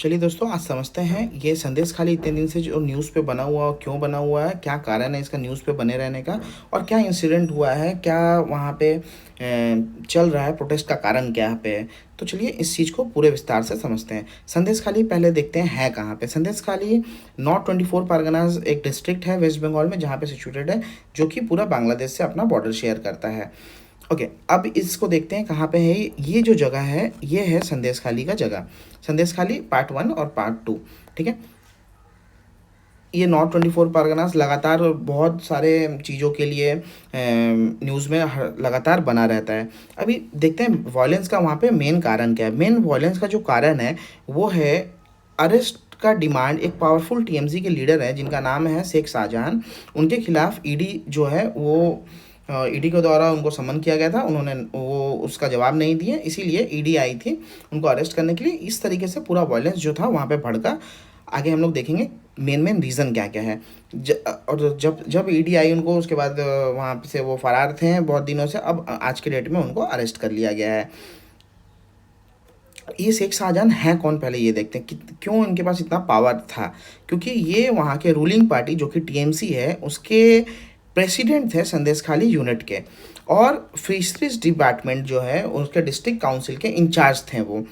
चलिए दोस्तों, आज समझते हैं ये संदेश खाली इतने दिन से जो न्यूज़ पे बना हुआ, क्यों बना हुआ है, क्या कारण है इसका न्यूज़ पे बने रहने का, और क्या इंसिडेंट हुआ है, क्या वहाँ पे चल रहा है, प्रोटेस्ट का कारण क्या पे है। तो चलिए इस चीज़ को पूरे विस्तार से समझते हैं। संदेश खाली पहले देखते हैं है कहाँ पे। संदेश खाली नॉर्थ 24 परगनाज एक डिस्ट्रिक्ट है वेस्ट बंगाल में, जहाँ पे सिचुएटेड है, जो कि पूरा बांग्लादेश से अपना बॉर्डर शेयर करता है। ओके, अब इसको देखते हैं कहाँ पे है। ये जो जगह है, ये है संदेश खाली का जगह। संदेश खाली पार्ट 1 और पार्ट 2। ठीक है, ये नॉर्थ 24 परगनास लगातार बहुत सारे चीज़ों के लिए न्यूज़ में लगातार बना रहता है। अभी देखते हैं वायलेंस का वहाँ पे मेन कारण क्या है। मेन वायलेंस का जो कारण है वो है अरेस्ट का डिमांड। एक पावरफुल टीएमसी के लीडर है जिनका नाम है शेख शाहजहां। उनके खिलाफ ईडी जो है वो ईडी के द्वारा उनको समन किया गया था। उन्होंने वो उसका जवाब नहीं दिए, इसीलिए ईडी आई थी उनको अरेस्ट करने के लिए। इस तरीके से पूरा वायलेंस जो था वहाँ पे भड़का। आगे हम लोग देखेंगे मेन मेन रीज़न क्या क्या है। और जब जब ईडी आई उनको, उसके बाद वहाँ से वो फरार थे बहुत दिनों से। अब आज के डेट में उनको अरेस्ट कर लिया गया है। ये शेख शाहजहां हैं कौन, पहले ये देखते हैं कि क्यों इनके पास इतना पावर था। क्योंकि ये वहाँ के रूलिंग पार्टी जो कि टीएमसी है उसके प्रेसिडेंट थे, संदेश खाली यूनिट के। और फिशरीज डिपार्टमेंट जो है उसके डिस्ट्रिक्ट काउंसिल के इंचार्ज थे वो।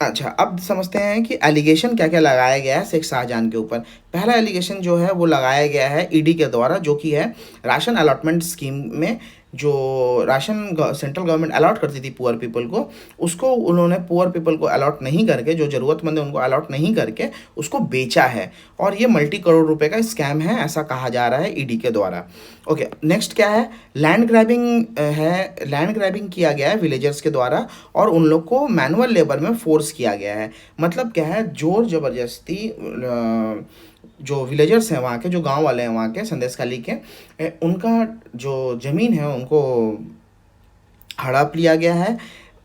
अच्छा, अब समझते हैं कि एलिगेशन क्या क्या लगाया गया है शेख शाहजहां के ऊपर। पहला एलिगेशन जो है वो लगाया गया है ईडी के द्वारा, जो कि है राशन अलॉटमेंट स्कीम में जो राशन सेंट्रल गवर्नमेंट अलॉट करती थी पुअर पीपल को, उसको उन्होंने पुअर पीपल को अलॉट नहीं करके, जो ज़रूरतमंद है उनको अलॉट नहीं करके उसको बेचा है। और ये मल्टी करोड़ रुपए का स्कैम है, ऐसा कहा जा रहा है ईडी के द्वारा। ओके, नेक्स्ट क्या है, लैंड ग्रैबिंग है। लैंड ग्रैबिंग किया गया है विलेजर्स के द्वारा और उन लोग को मैनुअल लेबर में फोर्स किया गया है। मतलब क्या है, जोर ज़बरदस्ती जो विलेजर्स हैं वहाँ के, जो गांव वाले हैं वहाँ के संदेश खाली के, उनका जो ज़मीन है उनको हड़प लिया गया है,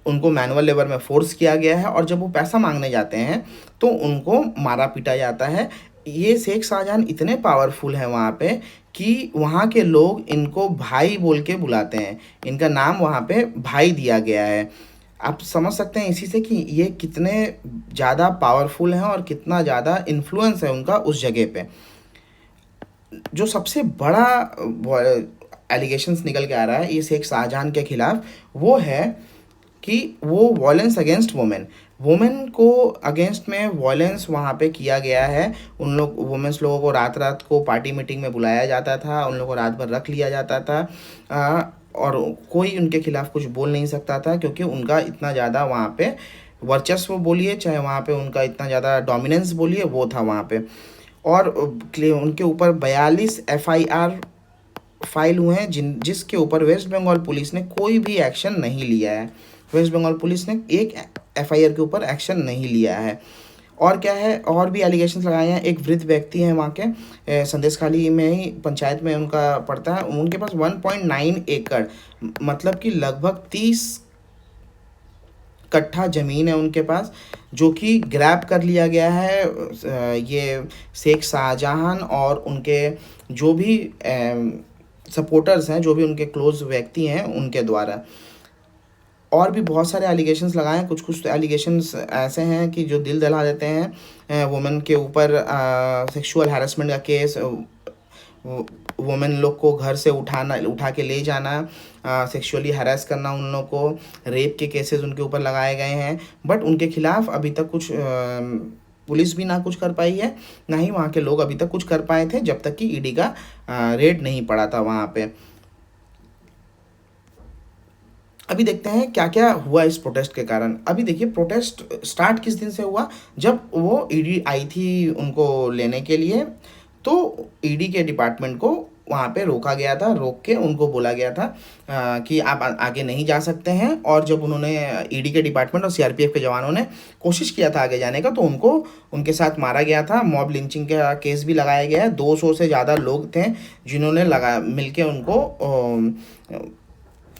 उनको मैनुअल लेबर में फोर्स किया गया है। और जब वो पैसा मांगने जाते हैं तो उनको मारा पीटा जाता है। ये शेख शाहजहां इतने पावरफुल हैं वहाँ पे कि वहाँ के लोग इनको भाई बोल के बुलाते हैं। इनका नाम वहाँ पे भाई दिया गया है। आप समझ सकते हैं इसी से कि ये कितने ज़्यादा पावरफुल हैं और कितना ज़्यादा इन्फ्लुएंस है उनका उस जगह पे। जो सबसे बड़ा एलिगेशंस निकल के आ रहा है ये शेख शाहजहां के खिलाफ, वो है कि वो वॉयलेंस अगेंस्ट वुमेन। वुमेन को अगेंस्ट में वॉयलेंस वहाँ पे किया गया है। उन लोग वुमेन्स लोगों को रात रात को पार्टी मीटिंग में बुलाया जाता था, उन लोगों को रात भर रख लिया जाता था। और कोई उनके खिलाफ कुछ बोल नहीं सकता था, क्योंकि उनका इतना ज़्यादा वहाँ पे वर्चस्व बोलिए, चाहे वहाँ पे उनका इतना ज़्यादा डोमिनेंस बोलिए, वो था वहाँ पे। और उनके ऊपर 42 एफआईआर फाइल हुए हैं जिसके ऊपर वेस्ट बंगाल पुलिस ने कोई भी एक्शन नहीं लिया है। वेस्ट बंगाल पुलिस ने एक एफआईआर के ऊपर एक्शन नहीं लिया है। और क्या है, और भी एलिगेशंस लगाए हैं। एक वृद्ध व्यक्ति हैं वहाँ के, संदेश खाली में ही पंचायत में उनका पड़ता है। उनके पास 1.9 एकड़, मतलब कि लगभग 30 कट्ठा ज़मीन है उनके पास, जो कि ग्रैब कर लिया गया है ये शेख शाहजहां और उनके जो भी सपोर्टर्स हैं, जो भी उनके क्लोज व्यक्ति हैं, उनके द्वारा। और भी बहुत सारे एलिगेशंस लगाए हैं। कुछ कुछ एलिगेशंस ऐसे हैं कि जो दिल दहला देते हैं। वुमेन के ऊपर सेक्सुअल हैरेसमेंट का केस, वुमेन लोग को घर से उठा के ले जाना, सेक्सुअली हैरेस करना, उन लोग को रेप के केसेस उनके ऊपर लगाए गए हैं। बट उनके खिलाफ अभी तक कुछ पुलिस भी ना कुछ कर पाई है, ना ही वहाँ के लोग अभी तक कुछ कर पाए थे, जब तक कि ईडी का रेड नहीं पड़ा था वहाँ पे। अभी देखते हैं क्या क्या हुआ इस प्रोटेस्ट के कारण। अभी देखिए, प्रोटेस्ट स्टार्ट किस दिन से हुआ, जब वो ईडी आई थी उनको लेने के लिए। तो ईडी के डिपार्टमेंट को वहाँ पे रोका गया था, रोक के उनको बोला गया था कि आप आगे नहीं जा सकते हैं। और जब उन्होंने ईडी के डिपार्टमेंट और सीआरपीएफ के जवानों ने कोशिश किया था आगे जाने का, तो उनको उनके साथ मारा गया था। मॉब लिंचिंग का केस भी लगाया गया है। 200 से ज़्यादा लोग थे जिन्होंने मिलके उनको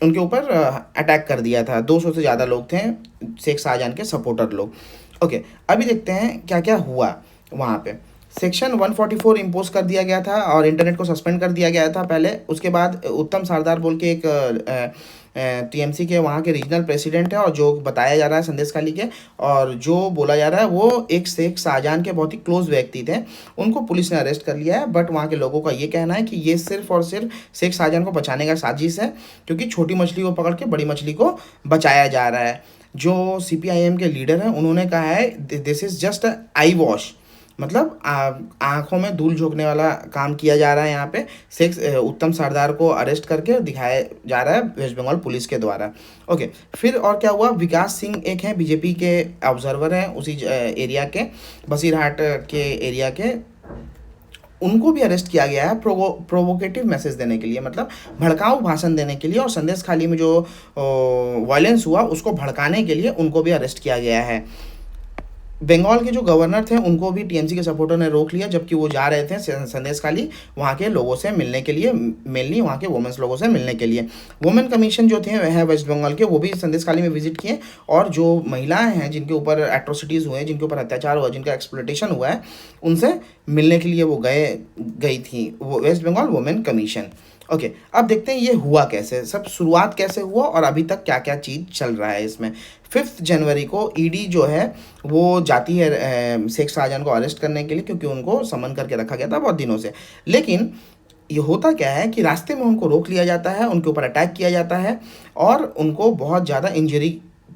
उनके ऊपर अटैक कर दिया था। 200 से ज़्यादा लोग थे, शेख शाहजहां के सपोर्टर लोग। ओके, अभी देखते हैं क्या क्या हुआ वहाँ पे। सेक्शन 144 इम्पोज कर दिया गया था और इंटरनेट को सस्पेंड कर दिया गया था पहले। उसके बाद उत्तम सरदार बोल के एक टीएमसी के वहाँ के रीजनल प्रेसिडेंट है, और जो बताया जा रहा है संदेशखाली के, और जो बोला जा रहा है वो एक शेख शाहजहां के बहुत ही क्लोज व्यक्ति थे। उनको पुलिस ने अरेस्ट कर लिया है, बट वहाँ के लोगों का ये कहना है कि ये सिर्फ और सिर्फ शेख शाहजहां को बचाने का साजिश है, क्योंकि छोटी मछली को पकड़ के बड़ी मछली को बचाया जा रहा है। जो सीपीआईएम के लीडर हैं उन्होंने कहा है this is just I wash, मतलब आंखों में धूल झोंकने वाला काम किया जा रहा है यहाँ पे। शेख उत्तम सरदार को अरेस्ट करके दिखाया जा रहा है वेस्ट बंगाल पुलिस के द्वारा। ओके, फिर और क्या हुआ, विकास सिंह एक हैं बीजेपी के ऑब्जर्वर हैं उसी एरिया के, बसीरहाट के एरिया के, उनको भी अरेस्ट किया गया है प्रोवोकेटिव मैसेज देने के लिए, मतलब भड़काऊ भाषण देने के लिए, और संदेश खाली में जो वायलेंस हुआ उसको भड़काने के लिए उनको भी अरेस्ट किया गया है। बंगाल के जो गवर्नर थे उनको भी टीएमसी के सपोर्टर ने रोक लिया, जबकि वो जा रहे थे संदेशखाली वहाँ के लोगों से मिलने के लिए, मेनली वहाँ के वुमेन्स लोगों से मिलने के लिए। वुमेन कमीशन जो थे वह वेस्ट बंगाल के, वो भी संदेशखाली में विजिट किए, और जो महिलाएं हैं जिनके ऊपर एट्रोसिटीज़ हुए, जिनके ऊपर अत्याचार हुआ, जिनका एक्सप्लॉयटेशन हुआ है, उनसे मिलने के लिए वो गई थी वो West Bengal women commission. Okay, अब देखते हैं ये हुआ कैसे, सब शुरुआत कैसे हुआ और अभी तक क्या क्या चीज़ चल रहा है इसमें। 5 जनवरी को ईडी जो है वो जाती है शेख शाहजहां को अरेस्ट करने के लिए, क्योंकि उनको समन करके रखा गया था बहुत दिनों से। लेकिन ये होता क्या है कि रास्ते में उनको रोक लिया जाता है, उनके ऊपर अटैक किया जाता है, और उनको बहुत ज़्यादा इंजरी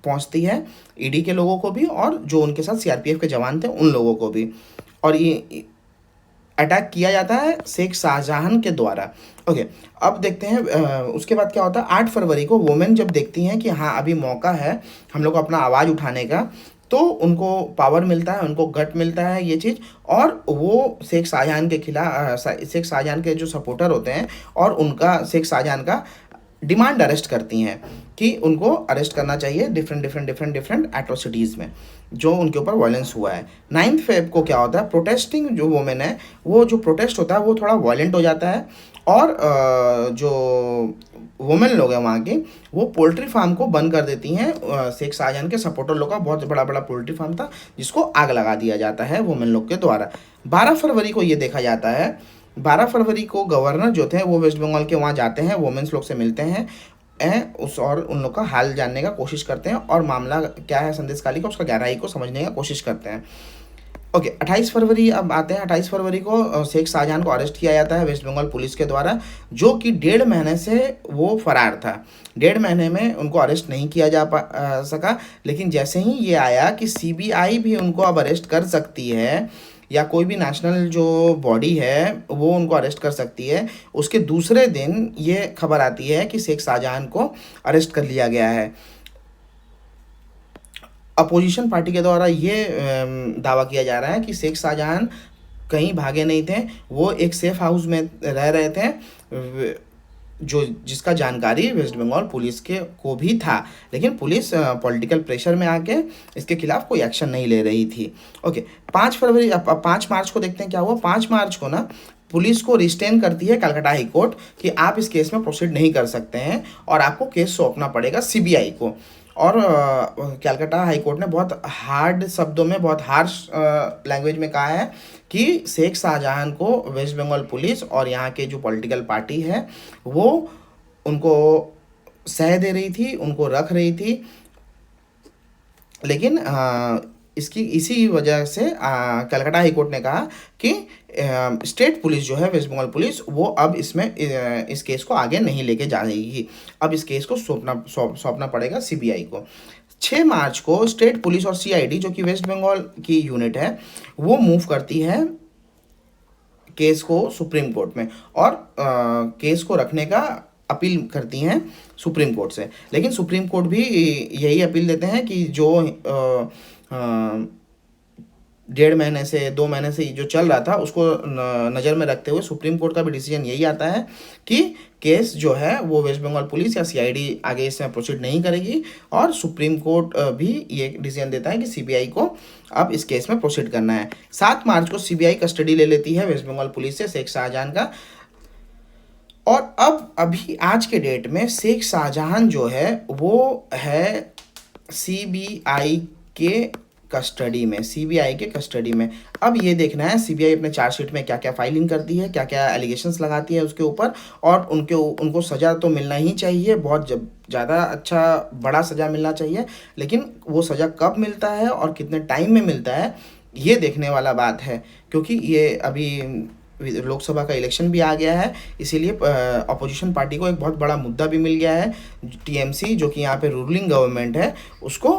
पहुंचती है, ईडी के लोगों को भी और जो उनके साथ सीआरपीएफ के जवान थे उन लोगों को भी। और ये अटैक किया जाता है शेख शाहजहां के द्वारा। ओके, अब देखते हैं उसके बाद क्या होता है। 8 फरवरी को वुमेन जब देखती हैं कि हाँ अभी मौका है हम लोग को अपना आवाज़ उठाने का, तो उनको पावर मिलता है, उनको गट मिलता है ये चीज़, और वो शेख शाहजहां के खिलाफ, शेख शाहजहां के जो सपोर्टर होते हैं और उनका शेख शाहजहां का डिमांड अरेस्ट करती हैं कि उनको अरेस्ट करना चाहिए डिफरेंट एट्रोसिटीज़ में जो उनके ऊपर वायलेंस हुआ है। 9 फेब को क्या होता है, प्रोटेस्टिंग जो वुमेन है, वो जो प्रोटेस्ट होता है वो थोड़ा वायलेंट हो जाता है, और जो वुमेन लोग हैं वहाँ की, वो पोल्ट्री फार्म को बंद कर देती हैं। शेख शाहजहां के सपोर्टर लोग का बहुत बड़ा पोल्ट्री फार्म था जिसको आग लगा दिया जाता है वुमेन लोग के द्वारा। 12 फरवरी को ये देखा जाता है, 12 फरवरी को गवर्नर जो थे वो वेस्ट बंगाल के वहाँ जाते हैं, वुमेन्स लोग से मिलते हैं उस और उन लोग का हाल जानने का कोशिश करते हैं, और मामला क्या है संदेशखाली का उसका गहराई को समझने का कोशिश करते हैं। ओके, 28 फरवरी अब आते हैं। 28 फरवरी को शेख शाहजहां को अरेस्ट किया जाता है वेस्ट बंगाल पुलिस के द्वारा, जो कि 1.5 महीने से वो फरार था। 1.5 महीने में उनको अरेस्ट नहीं किया जा सका, लेकिन जैसे ही ये आया कि सीबीआई भी उनको अब अरेस्ट कर सकती है, या कोई भी नेशनल जो बॉडी है वो उनको अरेस्ट कर सकती है, उसके दूसरे दिन ये खबर आती है कि शेख शाहजहां को अरेस्ट कर लिया गया है। अपोजिशन पार्टी के द्वारा ये दावा किया जा रहा है कि शेख शाहजहां कहीं भागे नहीं थे, वो एक सेफ हाउस में रह रहे थे, जो जिसका जानकारी वेस्ट बंगाल पुलिस के को भी था, लेकिन पुलिस पॉलिटिकल प्रेशर में आके इसके खिलाफ कोई एक्शन नहीं ले रही थी। ओके, 5 मार्च को देखते हैं क्या हुआ। 5 मार्च को ना पुलिस को रिस्टेन करती है कलकत्ता हाई कोर्ट कि आप इस केस में प्रोसीड नहीं कर सकते हैं और आपको केस सौंपना पड़ेगा सीबीआई को। और कलकत्ता हाई कोर्ट ने बहुत हार्ड शब्दों में, बहुत हार्श लैंग्वेज में कहा है कि शेख शाहजहां को वेस्ट बंगाल पुलिस और यहाँ के जो पॉलिटिकल पार्टी है वो उनको सह दे रही थी, उनको रख रही थी, लेकिन इसी वजह से कलकत्ता हाई कोर्ट ने कहा कि स्टेट पुलिस जो है वेस्ट बंगाल पुलिस, वो अब इस केस को आगे नहीं लेके जा रही, अब इस केस को सौंपना पड़ेगा सीबीआई को। 6 मार्च को स्टेट पुलिस और सीआईडी जो कि वेस्ट बंगाल की यूनिट है वो मूव करती है केस को सुप्रीम कोर्ट में, और केस को रखने का अपील करती हैं सुप्रीम कोर्ट से। लेकिन सुप्रीम कोर्ट भी यही अपील देते हैं कि जो 1.5 महीने से 2 महीने से जो चल रहा था उसको नज़र में रखते हुए सुप्रीम कोर्ट का भी डिसीजन यही आता है कि केस जो है वो वेस्ट बंगाल पुलिस या सीआईडी आगे इसमें प्रोसीड नहीं करेगी, और सुप्रीम कोर्ट भी ये डिसीजन देता है कि सीबीआई को अब इस केस में प्रोसीड करना है। 7 मार्च को सीबीआई कस्टडी ले लेती है वेस्ट बंगाल पुलिस से शेख शाहजहां का, और अब अभी आज के डेट में शेख शाहजहां जो है वो है सीबीआई के कस्टडी में, सीबीआई के कस्टडी में। अब ये देखना है सीबीआई अपने चार्जशीट में क्या क्या फाइलिंग करती है, क्या क्या एलिगेशंस लगाती है उसके ऊपर, और उनको सज़ा तो मिलना ही चाहिए, बहुत ज़्यादा अच्छा बड़ा सज़ा मिलना चाहिए। लेकिन वो सज़ा कब मिलता है और कितने टाइम में मिलता है, ये देखने वाला बात है, क्योंकि ये अभी लोकसभा का इलेक्शन भी आ गया है, इसीलिए अपोजिशन पार्टी को एक बहुत बड़ा मुद्दा भी मिल गया है, टीएमसी जो कि यहाँ पे रूलिंग गवर्नमेंट है उसको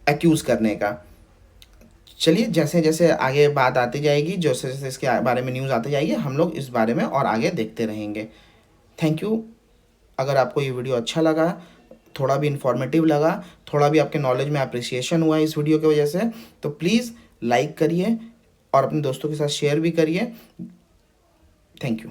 एक्यूज़ करने का। चलिए, जैसे जैसे आगे बात आती जाएगी, जैसे जैसे इसके बारे में न्यूज़ आती जाएगी, हम लोग इस बारे में और आगे देखते रहेंगे। Thank you. अगर आपको ये वीडियो अच्छा लगा, थोड़ा भी इंफॉर्मेटिव लगा, थोड़ा भी आपके नॉलेज में अप्रिसिएशन हुआ है इस वीडियो की वजह से, तो प्लीज़ लाइक करिए और अपने दोस्तों के साथ शेयर भी करिए। Thank you.